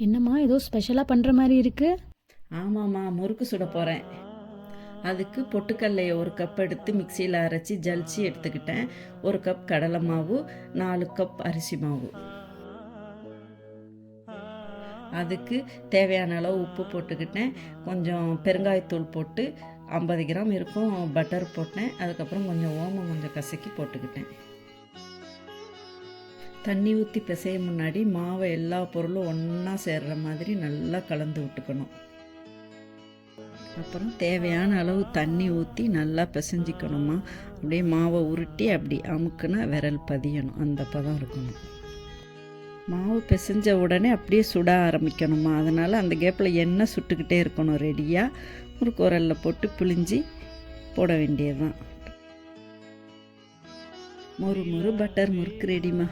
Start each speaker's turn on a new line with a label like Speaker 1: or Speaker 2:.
Speaker 1: என்னம்மா ஏதோ ஸ்பெஷலாக பண்ணுற மாதிரி இருக்குது?
Speaker 2: ஆமாம்மா, முறுக்கு சுட போகிறேன். அதுக்கு பொட்டுக்கல்லையை ஒரு கப் எடுத்து மிக்சியில் அரைச்சி ஜலிச்சு எடுத்துக்கிட்டேன். ஒரு கப் கடலை மாவு, 4 கப் அரிசி மாவு. அதுக்கு தேவையான அளவு உப்பு போட்டுக்கிட்டேன். கொஞ்சம் பெருங்காயத்தூள் போட்டு 50 கிராம் இருக்கும் பட்டர் போட்டேன். அதுக்கப்புறம் கொஞ்சம் ஓமம் கொஞ்சம் கசக்கி போட்டுக்கிட்டேன். தண்ணி ஊற்றி பிசைய முன்னாடி மாவை எல்லா பொருளும் ஒன்றா சேர்கிற மாதிரி நல்லா கலந்து விட்டுக்கணும். அப்புறம் தேவையான அளவு தண்ணி ஊற்றி நல்லா பிசைஞ்சிக்கணுமா. அப்படியே மாவை உருட்டி அப்படி அமுக்குனா விரல் பதியணும், அந்த பதம் இருக்கணும். மாவு பிசைஞ்ச உடனே அப்படியே சுட ஆரம்பிக்கணுமா. அதனால் அந்த கேப்பில் எண்ணெய் சுட்டுக்கிட்டே இருக்கணும். ரெடியாக ஒரு குரலில் போட்டு பிழிஞ்சி போட வேண்டியது தான். மொறு பட்டர் முறுக்கு ரெடிமா.